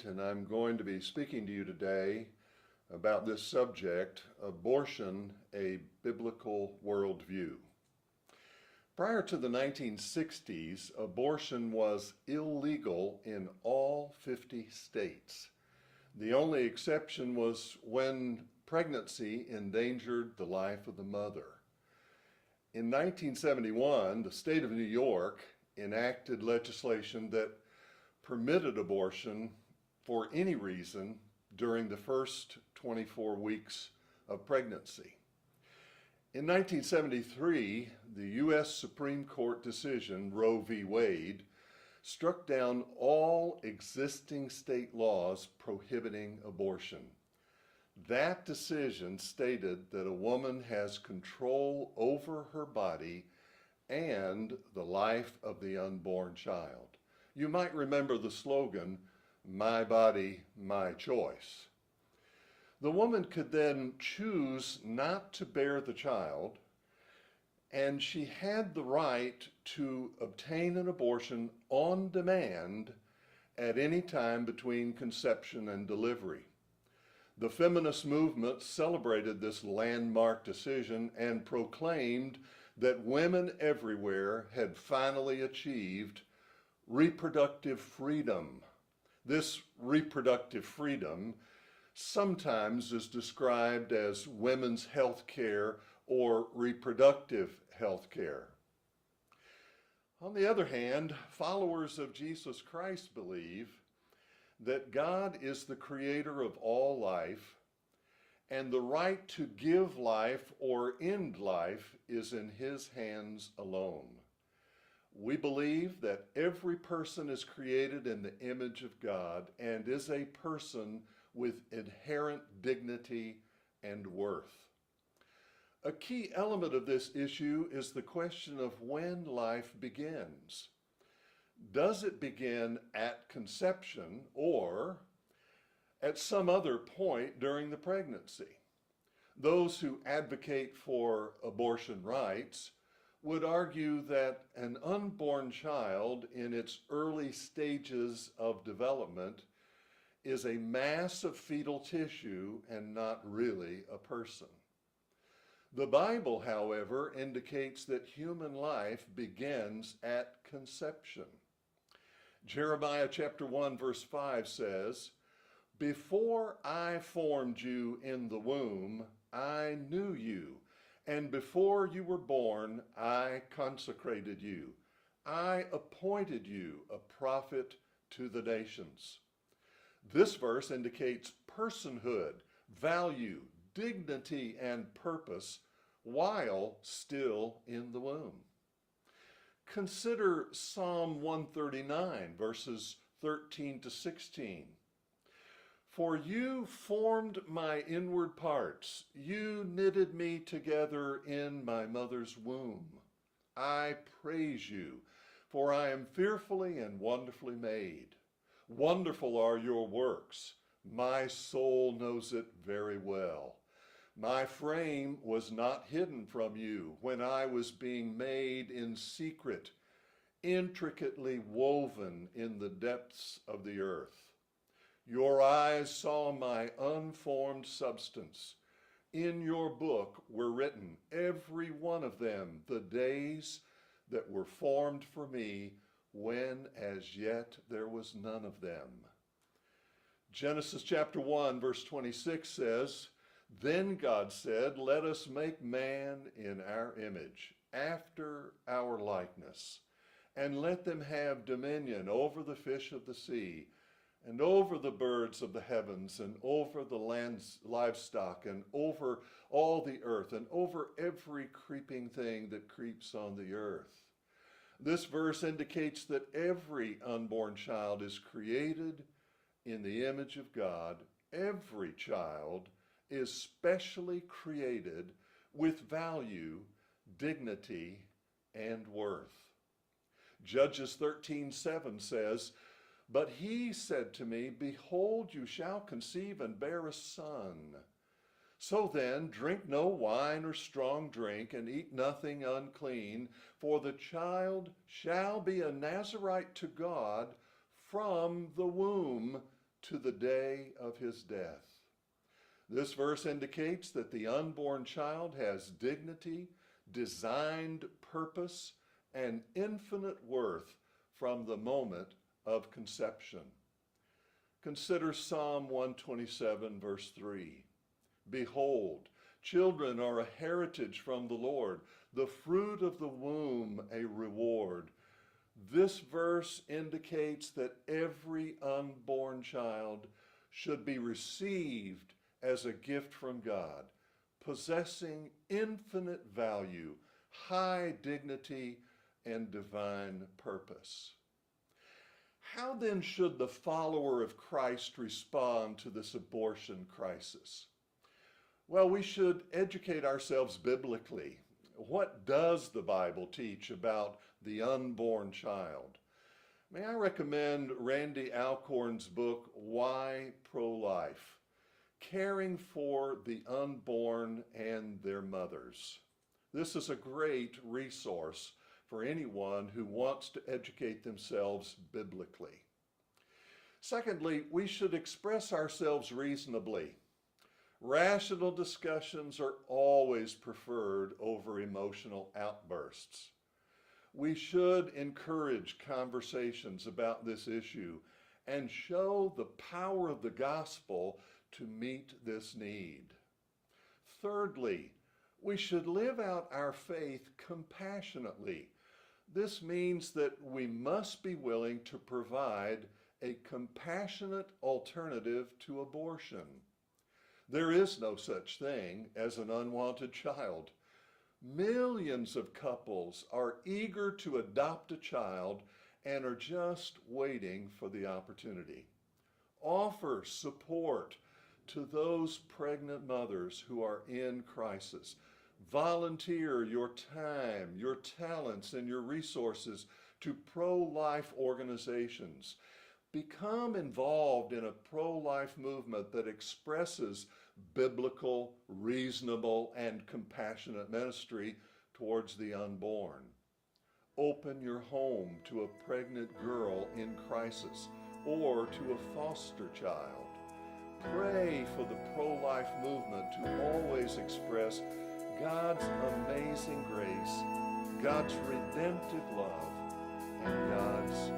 and I'm going to be speaking to you today about this subject, abortion, a biblical worldview. Prior to the 1960s, abortion was illegal in all 50 states. The only exception was when pregnancy endangered the life of the mother. In 1971, the state of New York enacted legislation that permitted abortion for any reason during the first 24 weeks of pregnancy. In 1973, the U.S. Supreme Court decision, Roe v. Wade, struck down all existing state laws prohibiting abortion. That decision stated that a woman has control over her body and the life of the unborn child. You might remember the slogan, "My body, my choice." The woman could then choose not to bear the child, and she had the right to obtain an abortion on demand at any time between conception and delivery. The feminist movement celebrated this landmark decision and proclaimed that women everywhere had finally achieved reproductive freedom. This reproductive freedom sometimes is described as women's health care or reproductive health care. On the other hand, followers of Jesus Christ believe that God is the creator of all life, and the right to give life or end life is in his hands alone. We believe that every person is created in the image of God and is a person with inherent dignity and worth. A key element of this issue is the question of when life begins. Does it begin at conception or at some other point during the pregnancy? Those who advocate for abortion rights would argue that an unborn child in its early stages of development is a mass of fetal tissue and not really a person. The Bible, however, indicates that human life begins at conception. Jeremiah chapter 1 verse 5 says, "Before I formed you in the womb, I knew you. And before you were born, I consecrated you. I appointed you a prophet to the nations." This verse indicates personhood, value, dignity, and purpose while still in the womb. Consider Psalm 139, verses 13 to 16. "For you formed my inward parts. You knitted me together in my mother's womb. I praise you, for I am fearfully and wonderfully made. Wonderful are your works. My soul knows it very well. My frame was not hidden from you when I was being made in secret, intricately woven in the depths of the earth. Your eyes saw my unformed substance. In your book were written, every one of them, the days that were formed for me, when as yet there was none of them." Genesis chapter 1, verse 26 says, "Then God said, let us make man in our image, after our likeness, and let them have dominion over the fish of the sea, and over the birds of the heavens, and over the land's livestock, and over all the earth, and over every creeping thing that creeps on the earth." This verse indicates that every unborn child is created in the image of God. Every child is specially created with value, dignity, and worth. Judges 13:7 says, "But he said to me, behold, you shall conceive and bear a son. So then, drink no wine or strong drink, and eat nothing unclean, for the child shall be a Nazirite to God from the womb to the day of his death. This verse indicates that the unborn child has dignity, designed purpose, and infinite worth from the moment of conception. Consider Psalm 127, verse 3. Behold, children are a heritage from the Lord, the fruit of the womb a reward. This verse indicates that every unborn child should be received as a gift from God, possessing infinite value, high dignity, and divine purpose. How then should the follower of Christ respond to this abortion crisis? Well, we should educate ourselves biblically. What does the Bible teach about the unborn child? May I recommend Randy Alcorn's book, Why Pro-Life? Caring for the Unborn and Their Mothers. This is a great resource for anyone who wants to educate themselves biblically. Secondly, we should express ourselves reasonably. Rational discussions are always preferred over emotional outbursts. We should encourage conversations about this issue and show the power of the gospel to meet this need. Thirdly, we should live out our faith compassionately. This means that we must be willing to provide a compassionate alternative to abortion. There is no such thing as an unwanted child. Millions of couples are eager to adopt a child and are just waiting for the opportunity. Offer support to those pregnant mothers who are in crisis. Volunteer your time, your talents, and your resources to pro-life organizations. Become involved in a pro-life movement that expresses biblical, reasonable, and compassionate ministry towards the unborn. Open your home to a pregnant girl in crisis or to a foster child. Pray for the pro-life movement to always express God's amazing grace, God's redemptive love, and God's